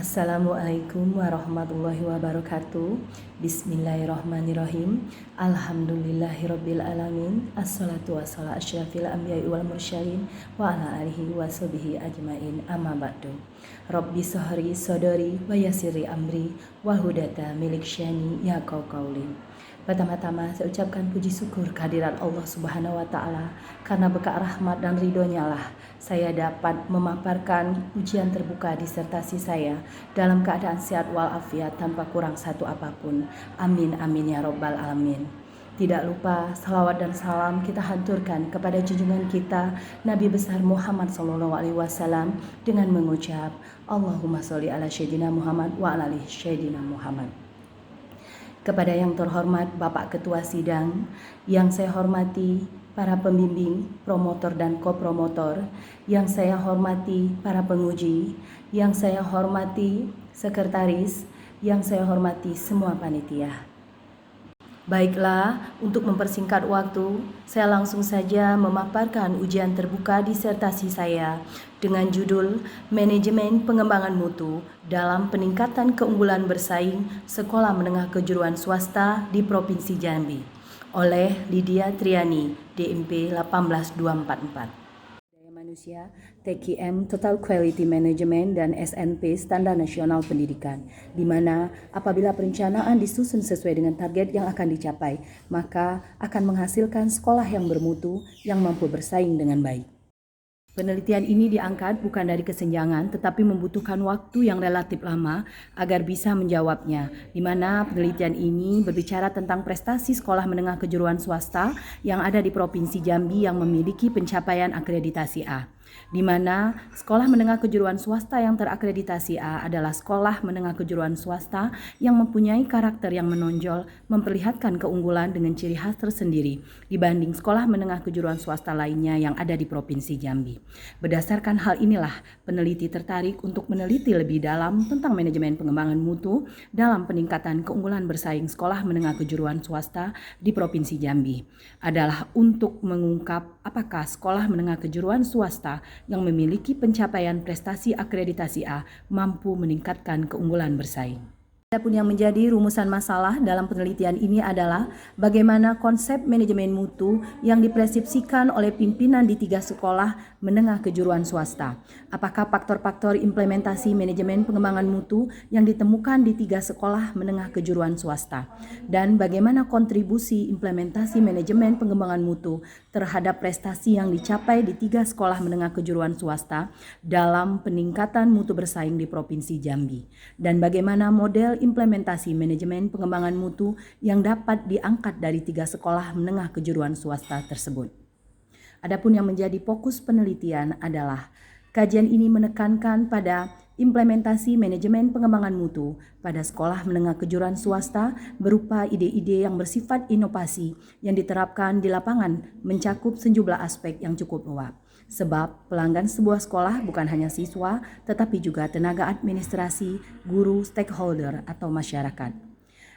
Assalamualaikum warahmatullahi wabarakatuh. Bismillahirrahmanirrahim. Alhamdulillahirabbil alamin. Assalatu wassalamu asyrafil anbiya'i wal mursyalin wa ala alihi washabihi ajmain. Amma ba'du. Rabbi sahri sadari wa yassirli amri wa hudata milik syani ya qauli. Pertama-tama saya ucapkan puji syukur kehadirat Allah Subhanahu wa Ta'ala, karena berkat rahmat dan ridhonya lah saya dapat memaparkan ujian terbuka disertasi saya dalam keadaan sehat walafiat tanpa kurang satu apapun. Amin amin ya robbal alamin. Tidak lupa salawat dan salam kita haturkan kepada junjungan kita Nabi besar Muhammad SAW dengan mengucap Allahumma sholli ala Sayyidina Muhammad wa ala ali Sayyidina Muhammad. Kepada yang terhormat Bapak Ketua Sidang, yang saya hormati para pembimbing, promotor dan kopromotor, yang saya hormati para penguji, yang saya hormati sekretaris, yang saya hormati semua panitia. Baiklah, untuk mempersingkat waktu, saya langsung saja memaparkan ujian terbuka disertasi saya dengan judul Manajemen Pengembangan Mutu dalam Peningkatan Keunggulan Bersaing Sekolah Menengah Kejuruan Swasta di Provinsi Jambi oleh Lydia Triani, DMP 18244. Manusia, TQM Total Quality Management dan SNP Standar Nasional Pendidikan, di mana apabila perencanaan disusun sesuai dengan target yang akan dicapai, maka akan menghasilkan sekolah yang bermutu yang mampu bersaing dengan baik. Penelitian ini diangkat bukan dari kesenjangan, tetapi membutuhkan waktu yang relatif lama agar bisa menjawabnya, di mana penelitian ini berbicara tentang prestasi sekolah menengah kejuruan swasta yang ada di Provinsi Jambi yang memiliki pencapaian akreditasi A, di mana sekolah menengah kejuruan swasta yang terakreditasi A adalah sekolah menengah kejuruan swasta yang mempunyai karakter yang menonjol, memperlihatkan keunggulan dengan ciri khas tersendiri dibanding sekolah menengah kejuruan swasta lainnya yang ada di Provinsi Jambi. Berdasarkan hal inilah, peneliti tertarik untuk meneliti lebih dalam tentang manajemen pengembangan mutu dalam peningkatan keunggulan bersaing sekolah menengah kejuruan swasta di Provinsi Jambi. Adalah untuk mengungkap apakah sekolah menengah kejuruan swasta yang memiliki pencapaian prestasi akreditasi A mampu meningkatkan keunggulan bersaing. Adapun yang menjadi rumusan masalah dalam penelitian ini adalah bagaimana konsep manajemen mutu yang dipresepsikan oleh pimpinan di 3 sekolah menengah kejuruan swasta. Apakah faktor-faktor implementasi manajemen pengembangan mutu yang ditemukan di 3 sekolah menengah kejuruan swasta, dan bagaimana kontribusi implementasi manajemen pengembangan mutu terhadap prestasi yang dicapai di 3 sekolah menengah kejuruan swasta dalam peningkatan mutu bersaing di Provinsi Jambi, dan bagaimana model implementasi manajemen pengembangan mutu yang dapat diangkat dari 3 sekolah menengah kejuruan swasta tersebut. Adapun yang menjadi fokus penelitian adalah kajian ini menekankan pada implementasi manajemen pengembangan mutu pada sekolah menengah kejuruan swasta berupa ide-ide yang bersifat inovasi yang diterapkan di lapangan mencakup sejumlah aspek yang cukup luas. Sebab pelanggan sebuah sekolah bukan hanya siswa, tetapi juga tenaga administrasi, guru, stakeholder, atau masyarakat.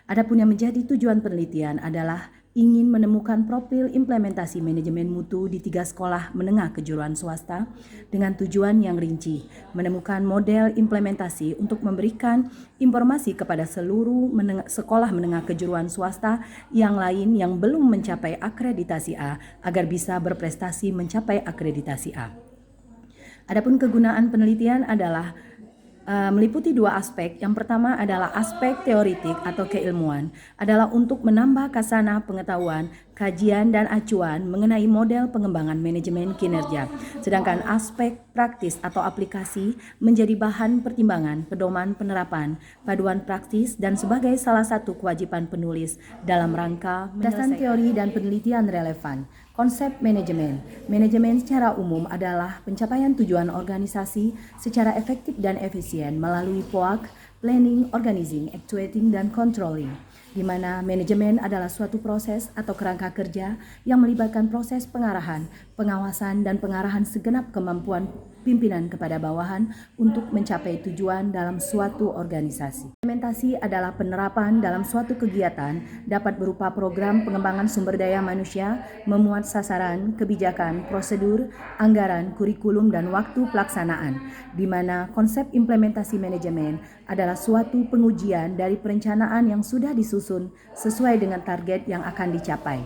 Adapun yang menjadi tujuan penelitian adalah ingin menemukan profil implementasi manajemen mutu di 3 sekolah menengah kejuruan swasta dengan tujuan yang rinci, menemukan model implementasi untuk memberikan informasi kepada seluruh sekolah menengah kejuruan swasta yang lain yang belum mencapai akreditasi A agar bisa berprestasi mencapai akreditasi A. Adapun kegunaan penelitian adalah meliputi 2 aspek. Yang pertama adalah aspek teoritik atau keilmuan, adalah untuk menambah khazanah pengetahuan, kajian dan acuan mengenai model pengembangan manajemen kinerja. Sedangkan aspek praktis atau aplikasi menjadi bahan pertimbangan, pedoman penerapan, paduan praktis dan sebagai salah satu kewajiban penulis dalam rangka berdasarkan teori dan penelitian relevan. Konsep manajemen. Manajemen secara umum adalah pencapaian tujuan organisasi secara efektif dan efisien melalui POAK, planning, organizing, actuating, dan controlling, di mana manajemen adalah suatu proses atau kerangka kerja yang melibatkan proses pengarahan, pengawasan, dan pengarahan segenap kemampuan pimpinan kepada bawahan untuk mencapai tujuan dalam suatu organisasi. Implementasi adalah penerapan dalam suatu kegiatan dapat berupa program pengembangan sumber daya manusia, memuat sasaran, kebijakan, prosedur, anggaran, kurikulum, dan waktu pelaksanaan, di mana konsep implementasi manajemen adalah suatu pengujian dari perencanaan yang sudah disusun sesuai dengan target yang akan dicapai.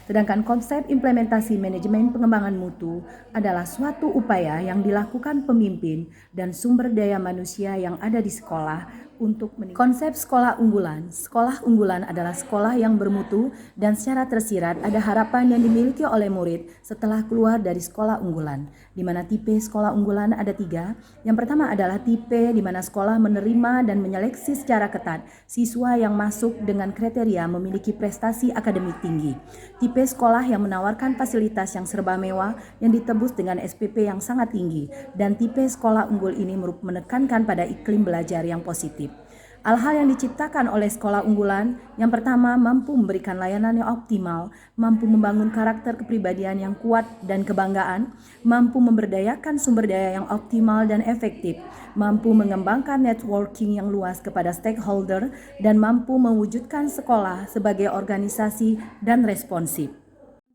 Sedangkan konsep implementasi manajemen pengembangan mutu adalah suatu upaya yang dilakukan pemimpin dan sumber daya manusia yang ada di sekolah untuk konsep sekolah unggulan. Sekolah unggulan adalah sekolah yang bermutu dan secara tersirat ada harapan yang dimiliki oleh murid setelah keluar dari sekolah unggulan, di mana tipe sekolah unggulan ada 3. Yang pertama adalah tipe di mana sekolah menerima dan menyeleksi secara ketat siswa yang masuk dengan kriteria memiliki prestasi akademik tinggi. Tipe sekolah yang menawarkan fasilitas yang serba mewah yang ditebus dengan SPP yang sangat tinggi, dan tipe sekolah unggul ini menekankan pada iklim belajar yang positif. Hal-hal yang diciptakan oleh sekolah unggulan, yang pertama mampu memberikan layanan yang optimal, mampu membangun karakter kepribadian yang kuat dan kebanggaan, mampu memberdayakan sumber daya yang optimal dan efektif, mampu mengembangkan networking yang luas kepada stakeholder, dan mampu mewujudkan sekolah sebagai organisasi dan responsif.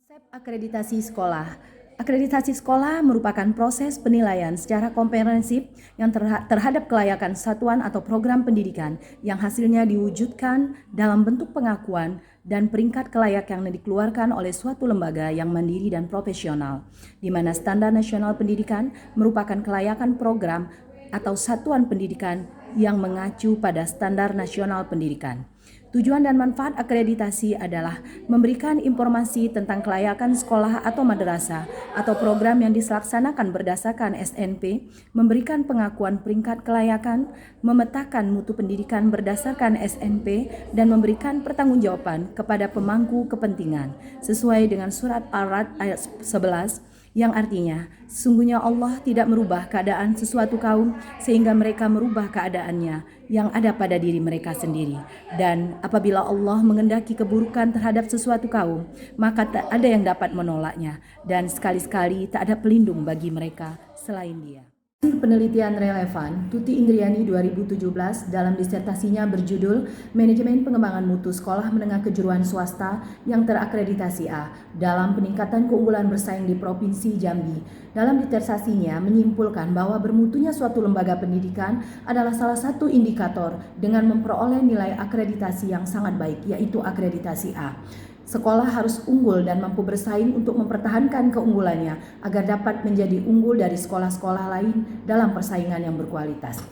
Konsep akreditasi sekolah. Akreditasi sekolah merupakan proses penilaian secara komprehensif yang terhadap kelayakan satuan atau program pendidikan yang hasilnya diwujudkan dalam bentuk pengakuan dan peringkat kelayakan yang dikeluarkan oleh suatu lembaga yang mandiri dan profesional, di mana standar nasional pendidikan merupakan kelayakan program atau satuan pendidikan yang mengacu pada standar nasional pendidikan. Tujuan dan manfaat akreditasi adalah memberikan informasi tentang kelayakan sekolah atau madrasah atau program yang dilaksanakan berdasarkan SNP, memberikan pengakuan peringkat kelayakan, memetakan mutu pendidikan berdasarkan SNP, dan memberikan pertanggungjawaban kepada pemangku kepentingan sesuai dengan surat Al-Ra'd ayat 11, yang artinya sesungguhnya Allah tidak merubah keadaan sesuatu kaum sehingga mereka merubah keadaannya yang ada pada diri mereka sendiri, dan apabila Allah mengendaki keburukan terhadap sesuatu kaum maka tak ada yang dapat menolaknya, dan sekali-sekali tak ada pelindung bagi mereka selain Dia. Penelitian relevan Tuti Indriani 2017 dalam disertasinya berjudul Manajemen Pengembangan Mutu Sekolah Menengah Kejuruan Swasta yang terakreditasi A dalam peningkatan keunggulan bersaing di Provinsi Jambi. Dalam disertasinya menyimpulkan bahwa bermutunya suatu lembaga pendidikan adalah salah satu indikator dengan memperoleh nilai akreditasi yang sangat baik, yaitu akreditasi A. Sekolah harus unggul dan mampu bersaing untuk mempertahankan keunggulannya agar dapat menjadi unggul dari sekolah-sekolah lain dalam persaingan yang berkualitas.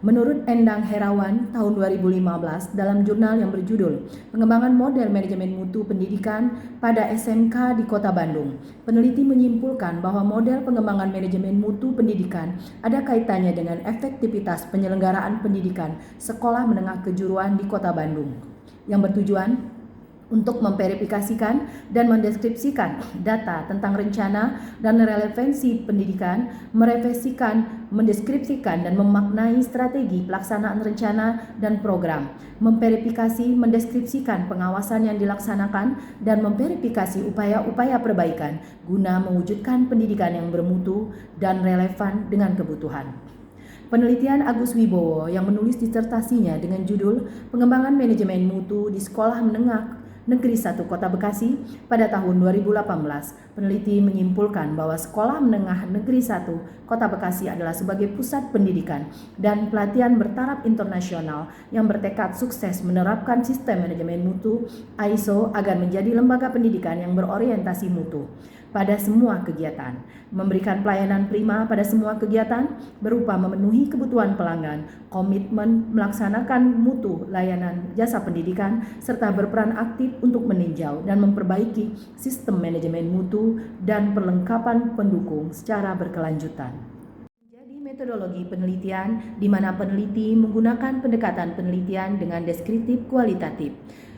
Menurut Endang Herawan tahun 2015 dalam jurnal yang berjudul Pengembangan Model Manajemen Mutu Pendidikan pada SMK di Kota Bandung, peneliti menyimpulkan bahwa model pengembangan manajemen mutu pendidikan ada kaitannya dengan efektivitas penyelenggaraan pendidikan sekolah menengah kejuruan di Kota Bandung, yang bertujuan untuk memverifikasikan dan mendeskripsikan data tentang rencana dan relevansi pendidikan, merefleksikan, mendeskripsikan dan memaknai strategi pelaksanaan rencana dan program, memverifikasi, mendeskripsikan pengawasan yang dilaksanakan, dan memverifikasi upaya-upaya perbaikan guna mewujudkan pendidikan yang bermutu dan relevan dengan kebutuhan. Penelitian Agus Wibowo yang menulis disertasinya dengan judul Pengembangan Manajemen Mutu di Sekolah Menengah Negeri 1 Kota Bekasi pada tahun 2018, peneliti menyimpulkan bahwa Sekolah Menengah Negeri 1 Kota Bekasi adalah sebagai pusat pendidikan dan pelatihan bertaraf internasional yang bertekad sukses menerapkan sistem manajemen mutu ISO agar menjadi lembaga pendidikan yang berorientasi mutu pada semua kegiatan, memberikan pelayanan prima pada semua kegiatan berupa memenuhi kebutuhan pelanggan, komitmen melaksanakan mutu layanan jasa pendidikan, serta berperan aktif untuk meninjau dan memperbaiki sistem manajemen mutu dan perlengkapan pendukung secara berkelanjutan. Jadi metodologi penelitian di mana peneliti menggunakan pendekatan penelitian dengan deskriptif kualitatif,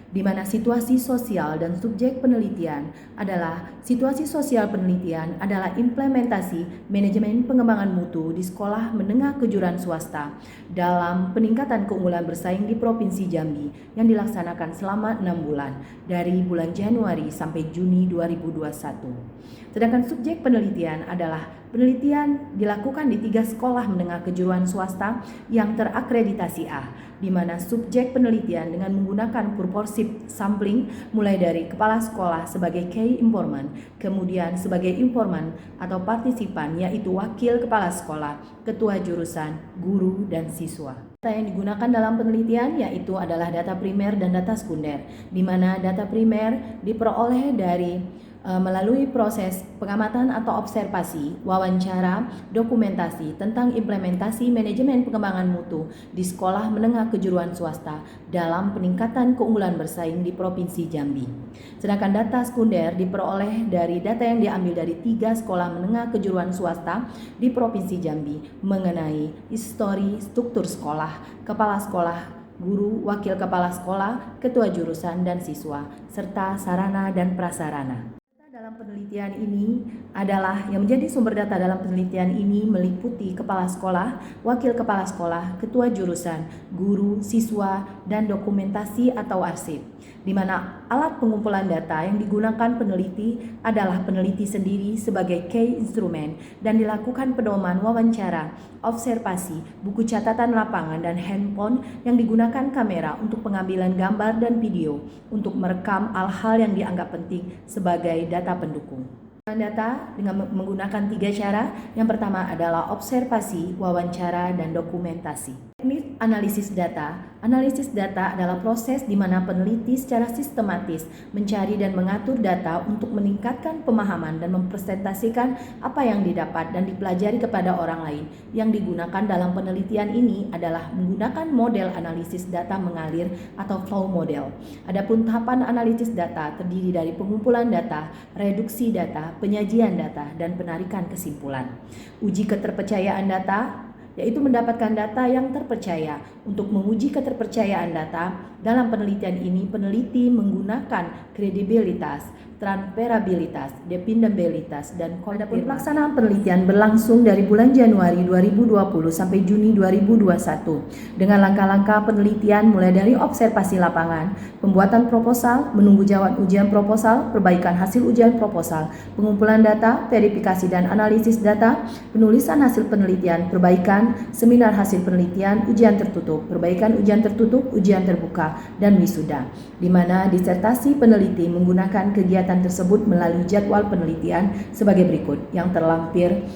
di mana situasi sosial dan subjek penelitian adalah situasi sosial penelitian adalah implementasi manajemen pengembangan mutu di sekolah menengah kejuruan swasta dalam peningkatan keunggulan bersaing di Provinsi Jambi yang dilaksanakan selama 6 bulan dari bulan Januari sampai Juni 2021. Sedangkan subjek penelitian adalah Penelitian dilakukan di 3 sekolah menengah kejuruan swasta yang terakreditasi A, di mana subjek penelitian dengan menggunakan purposive sampling mulai dari kepala sekolah sebagai key informant, kemudian sebagai informan atau partisipan yaitu wakil kepala sekolah, ketua jurusan, guru, dan siswa. Data yang digunakan dalam penelitian yaitu adalah data primer dan data sekunder, di mana data primer diperoleh dari melalui proses pengamatan atau observasi, wawancara, dokumentasi tentang implementasi manajemen pengembangan mutu di sekolah menengah kejuruan swasta dalam peningkatan keunggulan bersaing di Provinsi Jambi. Sedangkan data sekunder diperoleh dari data yang diambil dari 3 sekolah menengah kejuruan swasta di Provinsi Jambi mengenai histori struktur sekolah, kepala sekolah, guru, wakil kepala sekolah, ketua jurusan, dan siswa, serta sarana dan prasarana. Dalam penelitian ini adalah yang menjadi sumber data dalam penelitian ini meliputi kepala sekolah, wakil kepala sekolah, ketua jurusan, guru, siswa, dan dokumentasi atau arsip, di mana alat pengumpulan data yang digunakan peneliti adalah peneliti sendiri sebagai key instrumen dan dilakukan pedoman wawancara, observasi, buku catatan lapangan, dan handphone yang digunakan kamera untuk pengambilan gambar dan video untuk merekam hal-hal yang dianggap penting sebagai data pendukung. Data dengan menggunakan 3 cara. Yang pertama adalah observasi, wawancara, dan dokumentasi. Teknik analisis data. Analisis data adalah proses di mana peneliti secara sistematis mencari dan mengatur data untuk meningkatkan pemahaman dan mempresentasikan apa yang didapat dan dipelajari kepada orang lain. Yang digunakan dalam penelitian ini adalah menggunakan model analisis data mengalir atau flow model. Adapun tahapan analisis data terdiri dari pengumpulan data, reduksi data, penyajian data, dan penarikan kesimpulan. Uji keterpercayaan data yaitu mendapatkan data yang terpercaya. Untuk menguji keterpercayaan data, dalam penelitian ini peneliti menggunakan kredibilitas, transferabilitas, dependabilitas, dan adapun pelaksanaan penelitian berlangsung dari bulan Januari 2020 sampai Juni 2021 dengan langkah-langkah penelitian mulai dari observasi lapangan, pembuatan proposal, menunggu jawaban ujian proposal, perbaikan hasil ujian proposal, pengumpulan data, verifikasi dan analisis data, penulisan hasil penelitian, perbaikan, seminar hasil penelitian, ujian tertutup, perbaikan ujian tertutup, ujian terbuka, dan wisuda, di mana disertasi peneliti menggunakan kegiatan tersebut melalui jadwal penelitian sebagai berikut yang terlampir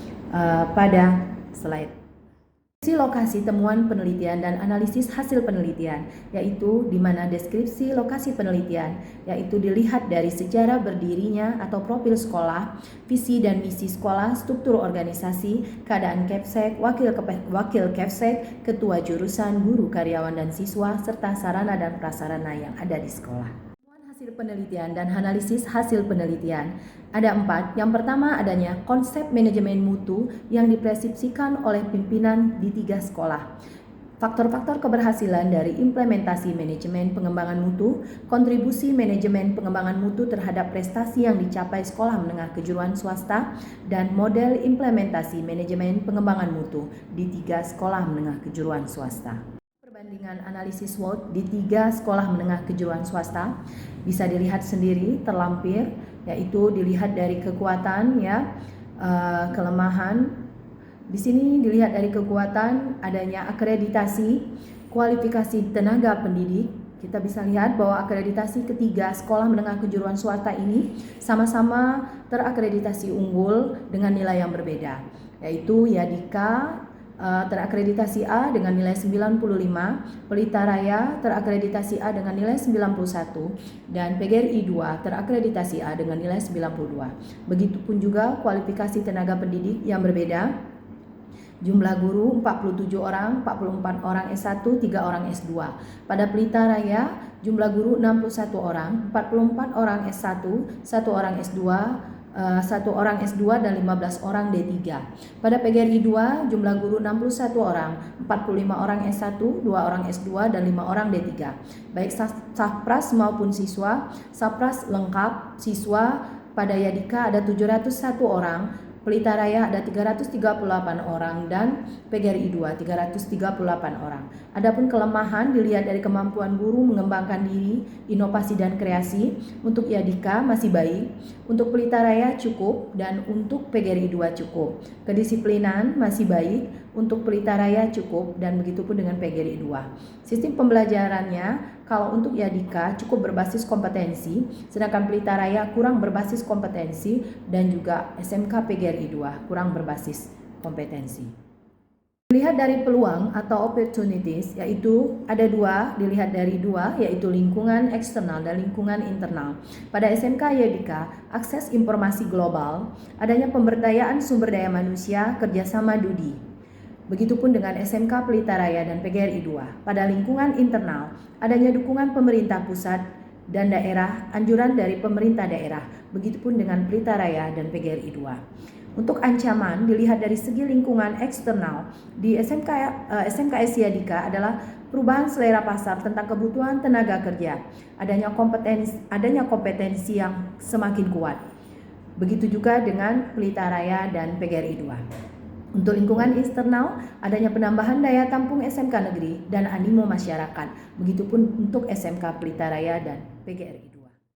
pada slide. Lokasi temuan penelitian dan analisis hasil penelitian, yaitu di mana deskripsi lokasi penelitian, yaitu dilihat dari sejarah berdirinya atau profil sekolah, visi dan misi sekolah, struktur organisasi, keadaan Kepsek, wakil Kepsek, ketua jurusan, guru, karyawan, dan siswa, serta sarana dan prasarana yang ada di sekolah. Hasil penelitian dan analisis hasil penelitian ada 4. Yang pertama adanya konsep manajemen mutu yang dipreskripsikan oleh pimpinan di 3 sekolah. Faktor-faktor keberhasilan dari implementasi manajemen pengembangan mutu, kontribusi manajemen pengembangan mutu terhadap prestasi yang dicapai sekolah menengah kejuruan swasta, dan model implementasi manajemen pengembangan mutu di 3 sekolah menengah kejuruan swasta. Perbandingan analisis SWOT di 3 sekolah menengah kejuruan swasta bisa dilihat sendiri terlampir, yaitu dilihat dari kekuatan kelemahan. Di sini dilihat dari kekuatan adanya akreditasi, kualifikasi tenaga pendidik. Kita bisa lihat bahwa akreditasi ketiga sekolah menengah kejuruan swasta ini sama-sama terakreditasi unggul dengan nilai yang berbeda, yaitu Yadika terakreditasi A dengan nilai 95, Pelita Raya terakreditasi A dengan nilai 91, dan PGRI 2 terakreditasi A dengan nilai 92. Begitupun juga kualifikasi tenaga pendidik yang berbeda. Jumlah guru 47 orang, 44 orang S1, 3 orang S2. Pada Pelita Raya jumlah guru 61 orang, 44 orang S1, 1 orang S2, 1 orang S2 dan 15 orang D3. Pada PGRI 2 jumlah guru 61 orang, 45 orang S1, 2 orang S2 dan 5 orang D3. Baik Sapras maupun siswa. Sapras lengkap, siswa pada Yadika ada 701 orang, Pelita Raya ada 338 orang dan PGRI 2 338 orang. Adapun kelemahan dilihat dari kemampuan guru mengembangkan diri, inovasi dan kreasi. Untuk Yadika masih baik, untuk Pelita Raya cukup dan untuk PGRI 2 cukup. Kedisiplinan masih baik, untuk Pelita Raya cukup dan begitupun dengan PGRI 2. Sistem pembelajarannya kalau untuk Yadika cukup berbasis kompetensi, sedangkan Pelita Raya kurang berbasis kompetensi dan juga SMK PGRI 2 kurang berbasis kompetensi. Dilihat dari peluang atau opportunities, yaitu ada dilihat dari dua, yaitu lingkungan eksternal dan lingkungan internal. Pada SMK Yadika, akses informasi global, adanya pemberdayaan sumber daya manusia, kerjasama Dudi. Begitupun dengan SMK Pelita Raya dan PGRI 2. Pada lingkungan internal, adanya dukungan pemerintah pusat dan daerah, anjuran dari pemerintah daerah. Begitupun dengan Pelita Raya dan PGRI 2. Untuk ancaman dilihat dari segi lingkungan eksternal di SMKS Yadika adalah perubahan selera pasar tentang kebutuhan tenaga kerja, adanya kompetensi yang semakin kuat. Begitu juga dengan Pelita Raya dan PGRI 2. Untuk lingkungan eksternal, adanya penambahan daya tampung SMK negeri dan animo masyarakat. Begitupun untuk SMK Pelita Raya dan PGRI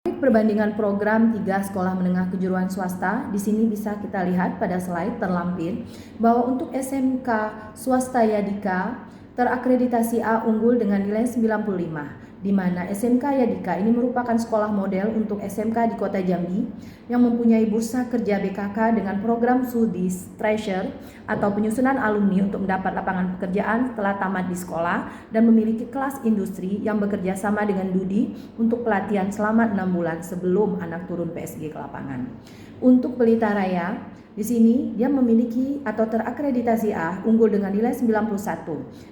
2. Perbandingan program 3 sekolah menengah kejuruan swasta, di sini bisa kita lihat pada slide terlampir bahwa untuk SMK swasta Yadika terakreditasi A unggul dengan nilai 95. Di mana SMK Yadika ini merupakan sekolah model untuk SMK di Kota Jambi yang mempunyai bursa kerja BKK dengan program Sudis Treasure atau penyusunan alumni untuk mendapat lapangan pekerjaan setelah tamat di sekolah dan memiliki kelas industri yang bekerja sama dengan Dudi untuk pelatihan selama 6 bulan sebelum anak turun PSG ke lapangan. Untuk Pelita Raya, di sini dia memiliki atau terakreditasi A unggul dengan nilai 91,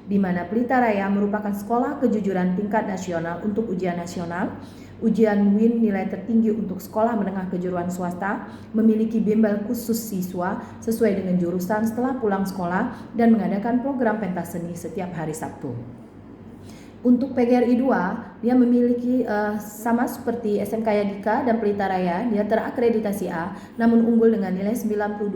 di mana Pelita Raya merupakan sekolah kejujuran tingkat nasional untuk ujian nasional, ujian WIN nilai tertinggi untuk sekolah menengah kejuruan swasta, memiliki bimbel khusus siswa sesuai dengan jurusan setelah pulang sekolah dan mengadakan program pentas seni setiap hari Sabtu. Untuk PGRI 2, dia memiliki sama seperti SMK Yadika dan Pelita Raya, dia terakreditasi A, namun unggul dengan nilai 92.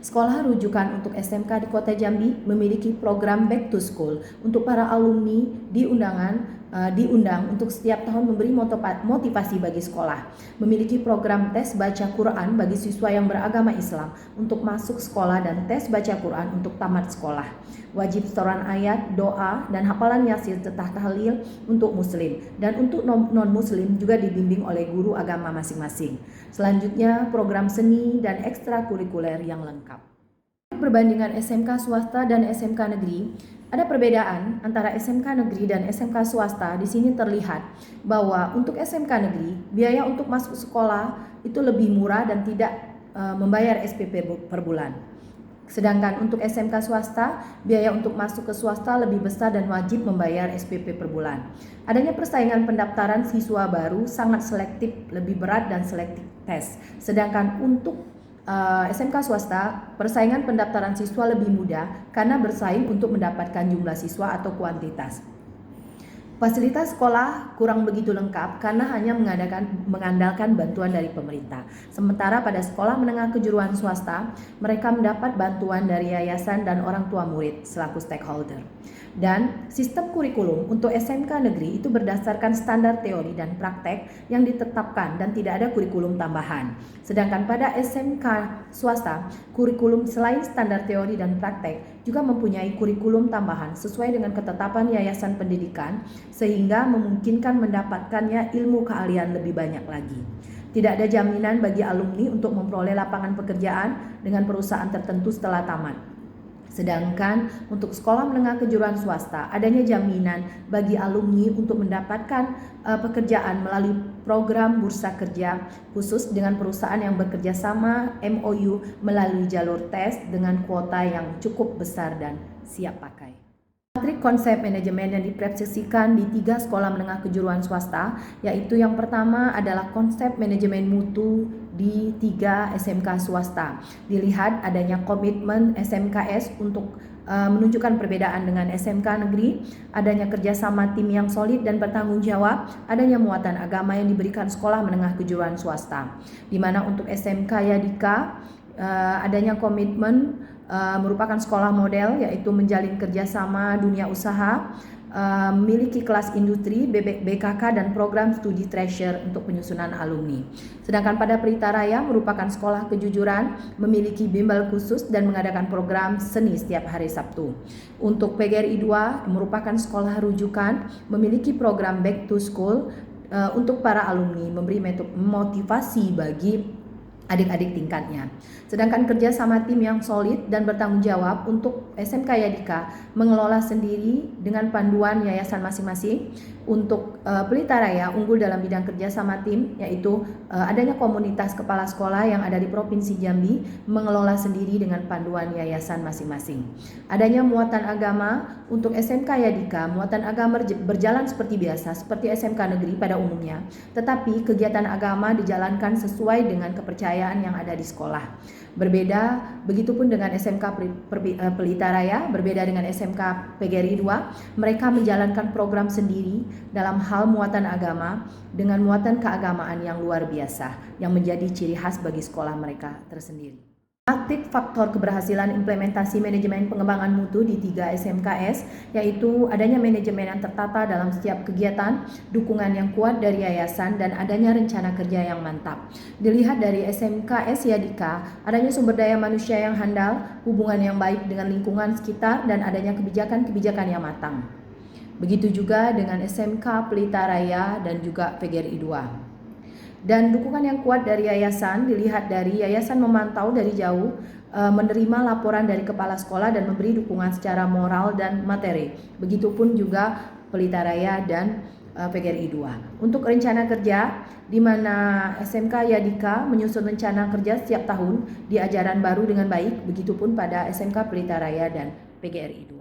Sekolah rujukan untuk SMK di Kota Jambi memiliki program Back to School untuk para alumni diundang untuk setiap tahun memberi motivasi bagi sekolah. Memiliki program tes baca Quran bagi siswa yang beragama Islam untuk masuk sekolah dan tes baca Quran untuk tamat sekolah. Wajib setoran ayat, doa, dan hafalan yasin serta tahlil untuk muslim. Dan untuk non-muslim juga dibimbing oleh guru agama masing-masing. Selanjutnya program seni dan ekstrakurikuler yang lengkap. Perbandingan SMK swasta dan SMK negeri, ada perbedaan antara SMK negeri dan SMK swasta. Di sini terlihat bahwa untuk SMK negeri, biaya untuk masuk sekolah itu lebih murah dan tidak membayar SPP per bulan. Sedangkan untuk SMK swasta, biaya untuk masuk ke swasta lebih besar dan wajib membayar SPP per bulan. Adanya persaingan pendaftaran siswa baru sangat selektif, lebih berat dan selektif tes. Sedangkan untuk SMK swasta, persaingan pendaftaran siswa lebih mudah karena bersaing untuk mendapatkan jumlah siswa atau kuantitas. Fasilitas sekolah kurang begitu lengkap karena hanya mengandalkan bantuan dari pemerintah. Sementara pada sekolah menengah kejuruan swasta, mereka mendapat bantuan dari yayasan dan orang tua murid selaku stakeholder. Dan sistem kurikulum untuk SMK negeri itu berdasarkan standar teori dan praktek yang ditetapkan dan tidak ada kurikulum tambahan. Sedangkan pada SMK swasta, kurikulum selain standar teori dan praktek juga mempunyai kurikulum tambahan sesuai dengan ketetapan yayasan pendidikan sehingga memungkinkan mendapatkannya ilmu keahlian lebih banyak lagi. Tidak ada jaminan bagi alumni untuk memperoleh lapangan pekerjaan dengan perusahaan tertentu setelah tamat. Sedangkan untuk sekolah menengah kejuruan swasta, adanya jaminan bagi alumni untuk mendapatkan pekerjaan melalui program bursa kerja khusus dengan perusahaan yang bekerja sama MOU melalui jalur tes dengan kuota yang cukup besar dan siap pakai. Matrik konsep manajemen yang dipresentasikan di 3 sekolah menengah kejuruan swasta, yaitu yang pertama adalah konsep manajemen mutu di 3 SMK swasta. Dilihat adanya komitmen SMKS untuk menunjukkan perbedaan dengan SMK negeri, adanya kerjasama tim yang solid dan bertanggung jawab, adanya muatan agama yang diberikan sekolah menengah kejuruan swasta. Di mana untuk SMK Yadika adanya komitmen merupakan sekolah model, yaitu menjalin kerjasama dunia usaha, memiliki kelas industri, BKK dan program studi treasure untuk penyusunan alumni. Sedangkan pada Pelita Raya merupakan sekolah kejujuran, memiliki bimbel khusus dan mengadakan program seni setiap hari Sabtu. Untuk PGRI 2 merupakan sekolah rujukan, memiliki program back to school untuk para alumni, memberi motivasi bagi adik-adik tingkatnya. Sedangkan kerja sama tim yang solid dan bertanggung jawab untuk SMK Yadika mengelola sendiri dengan panduan yayasan masing-masing. Untuk Pelita Raya unggul dalam bidang kerja sama tim, yaitu adanya komunitas kepala sekolah yang ada di Provinsi Jambi mengelola sendiri dengan panduan yayasan masing-masing. Adanya muatan agama untuk SMK Yadika, muatan agama berjalan seperti biasa, seperti SMK negeri pada umumnya, tetapi kegiatan agama dijalankan sesuai dengan kepercayaan yang ada di sekolah. Berbeda, begitupun dengan SMK Pelita Raya, berbeda dengan SMK PGRI 2, mereka menjalankan program sendiri dalam hal muatan agama dengan muatan keagamaan yang luar biasa, yang menjadi ciri khas bagi sekolah mereka tersendiri. Aktif faktor keberhasilan implementasi manajemen pengembangan mutu di 3 SMKS, yaitu adanya manajemen yang tertata dalam setiap kegiatan, dukungan yang kuat dari yayasan, dan adanya rencana kerja yang mantap. Dilihat dari SMKS Yadika, adanya sumber daya manusia yang handal, hubungan yang baik dengan lingkungan sekitar, dan adanya kebijakan-kebijakan yang matang. Begitu juga dengan SMK Pelita Raya dan juga PGRI 2. Dan dukungan yang kuat dari yayasan dilihat dari yayasan memantau dari jauh, menerima laporan dari kepala sekolah dan memberi dukungan secara moral dan materi. Begitupun juga Pelita Raya dan PGRI 2. Untuk rencana kerja, di mana SMK Yadika menyusun rencana kerja setiap tahun di ajaran baru dengan baik, begitupun pada SMK Pelita Raya dan PGRI 2.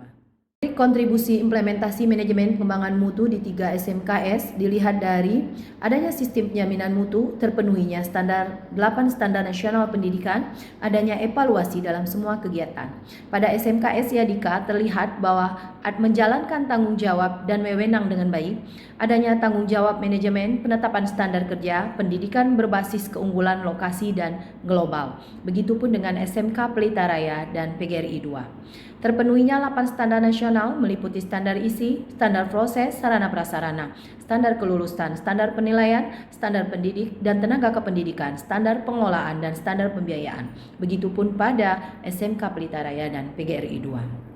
Kontribusi implementasi manajemen pengembangan mutu di 3 SMKS dilihat dari adanya sistem penjaminan mutu, terpenuhinya 8 standar nasional pendidikan, adanya evaluasi dalam semua kegiatan. Pada SMKS Yadika terlihat bahwa menjalankan tanggung jawab dan wewenang dengan baik, adanya tanggung jawab manajemen, penetapan standar kerja, pendidikan berbasis keunggulan lokasi dan global. Begitupun dengan SMK Pelita Raya dan PGRI 2. Terpenuhinya 8 standar nasional meliputi standar isi, standar proses, sarana prasarana, standar kelulusan, standar penilaian, standar pendidik dan tenaga kependidikan, standar pengelolaan dan standar pembiayaan. Begitupun pada SMK Pelita Raya dan PGRI 2.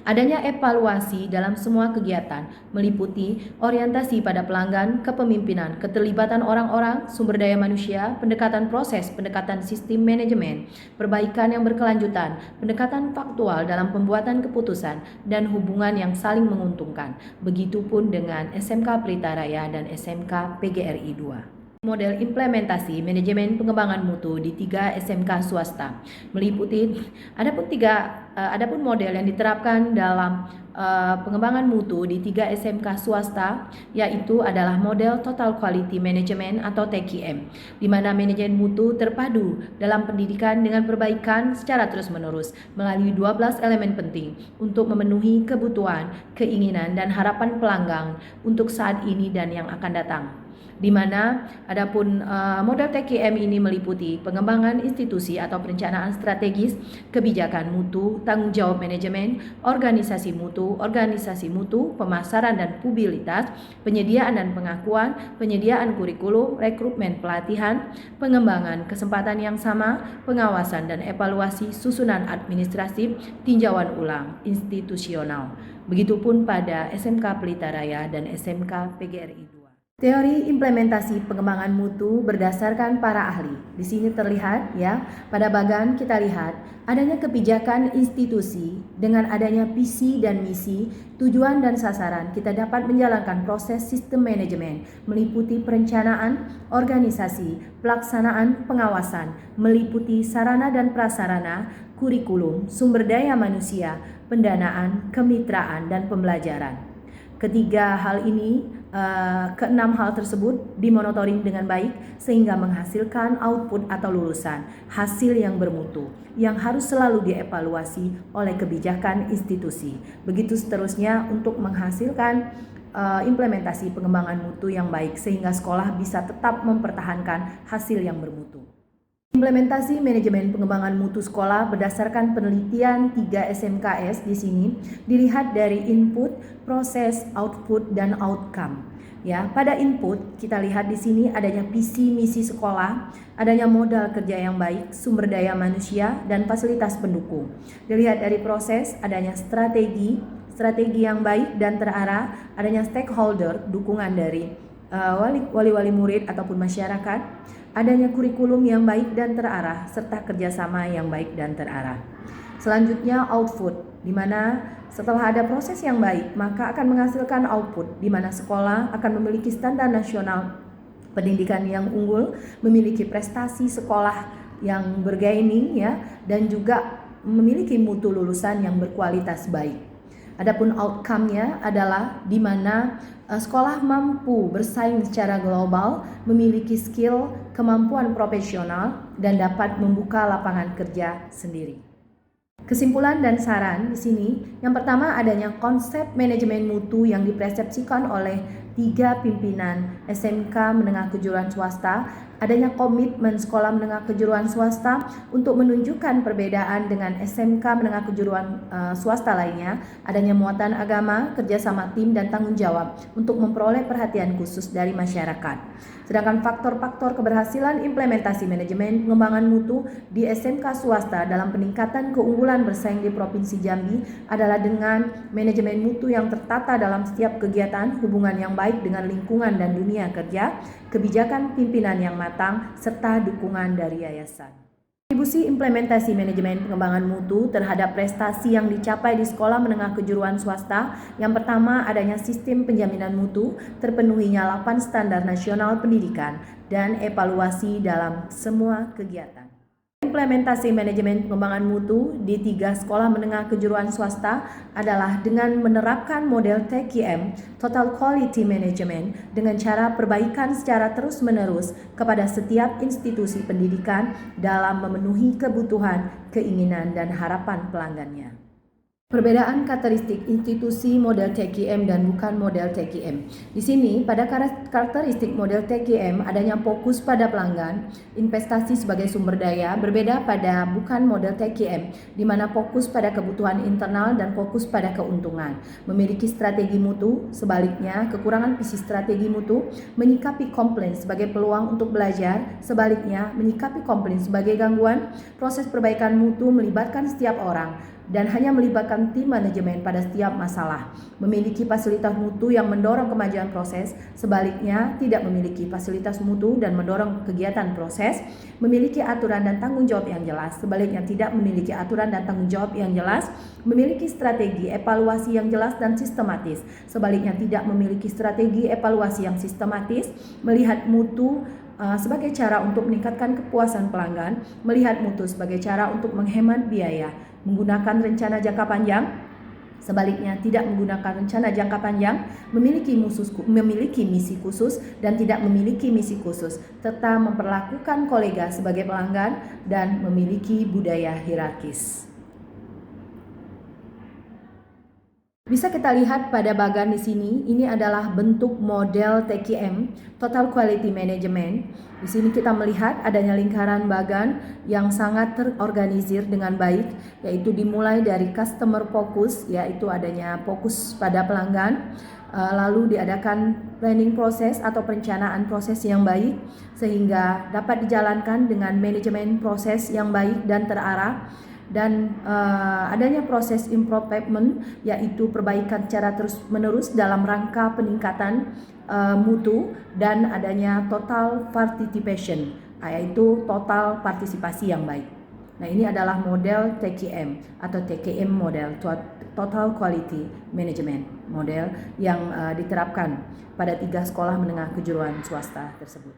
Adanya evaluasi dalam semua kegiatan meliputi orientasi pada pelanggan, kepemimpinan, keterlibatan orang-orang, sumber daya manusia, pendekatan proses, pendekatan sistem manajemen, perbaikan yang berkelanjutan, pendekatan faktual dalam pembuatan keputusan, dan hubungan yang saling menguntungkan. Begitupun dengan SMK Pelita Raya dan SMK PGRI 2. Model implementasi manajemen pengembangan mutu di 3 SMK swasta meliputi adapun model yang diterapkan dalam pengembangan mutu di 3 SMK swasta, yaitu adalah model Total Quality Management atau TQM, di mana manajemen mutu terpadu dalam pendidikan dengan perbaikan secara terus-menerus melalui 12 elemen penting untuk memenuhi kebutuhan, keinginan, dan harapan pelanggan untuk saat ini dan yang akan datang. Di mana adapun model TQM ini meliputi pengembangan institusi atau perencanaan strategis, kebijakan mutu, tanggung jawab manajemen, organisasi mutu, pemasaran dan publisitas, penyediaan dan pengakuan, penyediaan kurikulum, rekrutmen pelatihan, pengembangan kesempatan yang sama, pengawasan dan evaluasi susunan administratif, tinjauan ulang institusional. Begitupun pada SMK Pelita Raya dan SMK PGRI 2. Teori implementasi pengembangan mutu berdasarkan para ahli. Di sini terlihat ya, pada bagan kita lihat adanya kebijakan institusi dengan adanya visi dan misi, tujuan dan sasaran. Kita dapat menjalankan proses sistem manajemen meliputi perencanaan, organisasi, pelaksanaan, pengawasan, meliputi sarana dan prasarana, kurikulum, sumber daya manusia, pendanaan, kemitraan dan pembelajaran. Ketiga hal ini, keenam hal tersebut dimonitoring dengan baik sehingga menghasilkan output atau lulusan hasil yang bermutu yang harus selalu dievaluasi oleh kebijakan institusi. Begitu seterusnya untuk menghasilkan implementasi pengembangan mutu yang baik sehingga sekolah bisa tetap mempertahankan hasil yang bermutu. Implementasi manajemen pengembangan mutu sekolah berdasarkan penelitian 3 SMKS di sini dilihat dari input, proses, output, dan outcome. Ya, pada input kita lihat di sini adanya visi misi sekolah, adanya modal kerja yang baik, sumber daya manusia, dan fasilitas pendukung. Dilihat dari proses adanya strategi yang baik dan terarah, adanya stakeholder, dukungan dari wali-wali murid ataupun masyarakat, adanya kurikulum yang baik dan terarah, serta kerjasama yang baik dan terarah. Selanjutnya output, di mana setelah ada proses yang baik, maka akan menghasilkan output, di mana sekolah akan memiliki standar nasional pendidikan yang unggul, memiliki prestasi sekolah yang bergaining, ya, dan juga memiliki mutu lulusan yang berkualitas baik. Adapun outcome-nya adalah di mana sekolah mampu bersaing secara global, memiliki skill, kemampuan profesional, dan dapat membuka lapangan kerja sendiri. Kesimpulan dan saran di sini, yang pertama adanya konsep manajemen mutu yang dipersepsikan oleh 3 pimpinan SMK menengah kejuruan swasta, adanya komitmen sekolah menengah kejuruan swasta untuk menunjukkan perbedaan dengan SMK menengah kejuruan swasta lainnya, adanya muatan agama, kerjasama tim, dan tanggung jawab untuk memperoleh perhatian khusus dari masyarakat. Sedangkan faktor-faktor keberhasilan implementasi manajemen pengembangan mutu di SMK swasta dalam peningkatan keunggulan bersaing di Provinsi Jambi adalah dengan manajemen mutu yang tertata dalam setiap kegiatan, hubungan yang baik dengan lingkungan dan dunia kerja, kebijakan pimpinan yang matang, serta dukungan dari yayasan. Kontribusi implementasi manajemen pengembangan mutu terhadap prestasi yang dicapai di sekolah menengah kejuruan swasta. Yang pertama adanya sistem penjaminan mutu, terpenuhinya 8 standar nasional pendidikan, dan evaluasi dalam semua kegiatan. Implementasi manajemen pengembangan mutu di 3 sekolah menengah kejuruan swasta adalah dengan menerapkan model TQM, Total Quality Management, dengan cara perbaikan secara terus-menerus kepada setiap institusi pendidikan dalam memenuhi kebutuhan, keinginan, dan harapan pelanggannya. Perbedaan karakteristik institusi model TQM dan bukan model TQM. Di sini, pada karakteristik model TQM adanya fokus pada pelanggan, investasi sebagai sumber daya, berbeda pada bukan model TQM, di mana fokus pada kebutuhan internal dan fokus pada keuntungan. Memiliki strategi mutu, sebaliknya kekurangan visi strategi mutu, menyikapi komplain sebagai peluang untuk belajar, sebaliknya menyikapi komplain sebagai gangguan. Proses perbaikan mutu melibatkan setiap orang dan hanya melibatkan tim manajemen pada setiap masalah. Memiliki fasilitas mutu yang mendorong kemajuan proses, sebaliknya tidak memiliki fasilitas mutu dan mendorong kegiatan proses. Memiliki aturan dan tanggung jawab yang jelas, sebaliknya tidak memiliki aturan dan tanggung jawab yang jelas. Memiliki strategi evaluasi yang jelas dan sistematis, sebaliknya tidak memiliki strategi evaluasi yang sistematis. Melihat mutu sebagai cara untuk meningkatkan kepuasan pelanggan, melihat mutu sebagai cara untuk menghemat biaya, menggunakan rencana jangka panjang, sebaliknya tidak menggunakan rencana jangka panjang, memiliki misi khusus dan tidak memiliki misi khusus, serta memperlakukan kolega sebagai pelanggan dan memiliki budaya hierarkis. Bisa kita lihat pada bagan di sini, ini adalah bentuk model TQM, Total Quality Management. Di sini kita melihat adanya lingkaran bagan yang sangat terorganisir dengan baik, yaitu dimulai dari customer focus, yaitu adanya fokus pada pelanggan, lalu diadakan planning proses atau perencanaan proses yang baik, sehingga dapat dijalankan dengan manajemen proses yang baik dan terarah. Dan adanya proses improvement, yaitu perbaikan secara terus-menerus dalam rangka peningkatan mutu, dan adanya total participation, yaitu total partisipasi yang baik. Nah, ini adalah model TQM atau TQM model, Total Quality Management model yang diterapkan pada 3 sekolah menengah kejuruan swasta tersebut.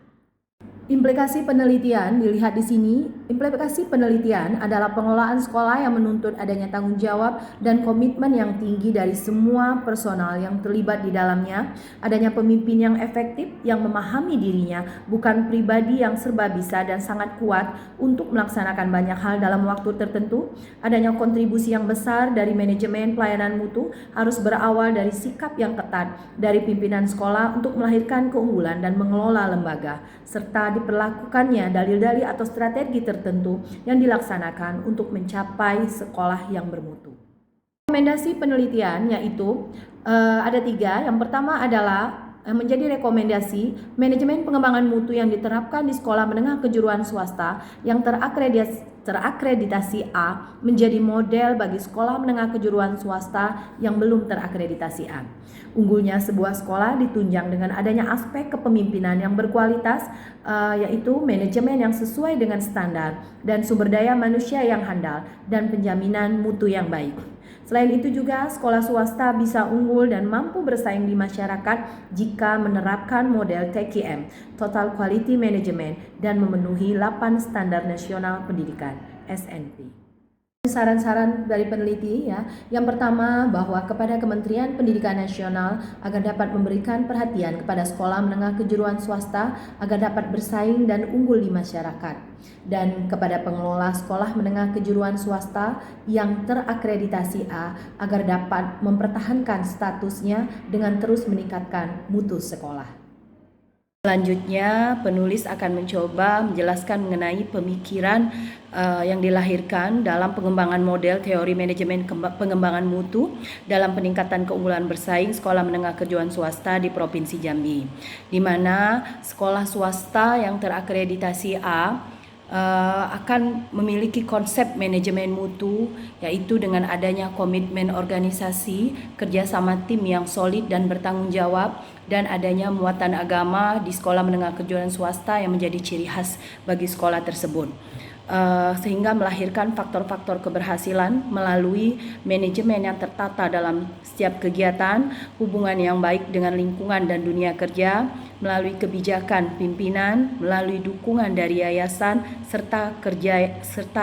Implikasi penelitian dilihat di sini Implementasi penelitian adalah pengelolaan sekolah yang menuntut adanya tanggung jawab dan komitmen yang tinggi dari semua personal yang terlibat di dalamnya, adanya pemimpin yang efektif yang memahami dirinya, bukan pribadi yang serba bisa dan sangat kuat untuk melaksanakan banyak hal dalam waktu tertentu, adanya kontribusi yang besar dari manajemen pelayanan mutu harus berawal dari sikap yang ketat dari pimpinan sekolah untuk melahirkan keunggulan dan mengelola lembaga, serta diperlakukannya dalil-dalil atau strategi tertentu yang dilaksanakan untuk mencapai sekolah yang bermutu. Rekomendasi penelitian yaitu ada 3. Yang pertama adalah menjadi rekomendasi manajemen pengembangan mutu yang diterapkan di sekolah menengah kejuruan swasta yang terakreditasi A menjadi model bagi sekolah menengah kejuruan swasta yang belum terakreditasi A. Unggulnya sebuah sekolah ditunjang dengan adanya aspek kepemimpinan yang berkualitas, yaitu manajemen yang sesuai dengan standar dan sumber daya manusia yang handal dan penjaminan mutu yang baik. Selain itu juga sekolah swasta bisa unggul dan mampu bersaing di masyarakat jika menerapkan model TQM, Total Quality Management, dan memenuhi 8 standar nasional pendidikan, SNP. Saran-saran dari peneliti ya. Yang pertama, bahwa kepada Kementerian Pendidikan Nasional agar dapat memberikan perhatian kepada sekolah menengah kejuruan swasta agar dapat bersaing dan unggul di masyarakat, dan kepada pengelola sekolah menengah kejuruan swasta yang terakreditasi A agar dapat mempertahankan statusnya dengan terus meningkatkan mutu sekolah. Selanjutnya, penulis akan mencoba menjelaskan mengenai pemikiran yang dilahirkan dalam pengembangan model teori manajemen pengembangan mutu dalam peningkatan keunggulan bersaing sekolah menengah kejuruan swasta di Provinsi Jambi, di mana sekolah swasta yang terakreditasi A akan memiliki konsep manajemen mutu, yaitu dengan adanya komitmen organisasi, kerjasama tim yang solid dan bertanggung jawab, dan adanya muatan agama di sekolah menengah kejuruan swasta yang menjadi ciri khas bagi sekolah tersebut. Sehingga melahirkan faktor-faktor keberhasilan melalui manajemen yang tertata dalam setiap kegiatan, hubungan yang baik dengan lingkungan dan dunia kerja, melalui kebijakan pimpinan, melalui dukungan dari yayasan, serta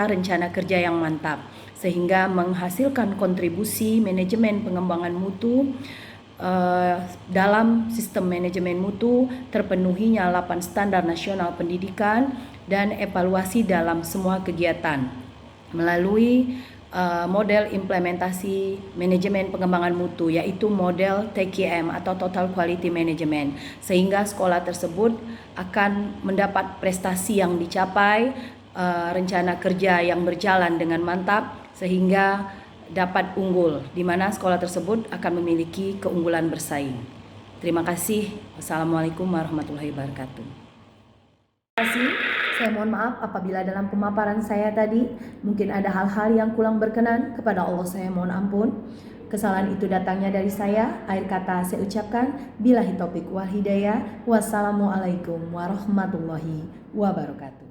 rencana kerja yang mantap, sehingga menghasilkan kontribusi manajemen pengembangan mutu. Dalam sistem manajemen mutu terpenuhinya 8 standar nasional pendidikan dan evaluasi dalam semua kegiatan melalui model implementasi manajemen pengembangan mutu, yaitu model TQM atau Total Quality Management, sehingga sekolah tersebut akan mendapat prestasi yang dicapai, rencana kerja yang berjalan dengan mantap sehingga dapat unggul, di mana sekolah tersebut akan memiliki keunggulan bersaing. Terima kasih. Wassalamualaikum warahmatullahi wabarakatuh. Terima kasih. Saya mohon maaf apabila dalam pemaparan saya tadi mungkin ada hal-hal yang kurang berkenan, kepada Allah saya mohon ampun. Kesalahan itu datangnya dari saya. Akhir kata saya ucapkan billahi taufik wal hidayah. Wassalamualaikum warahmatullahi wabarakatuh.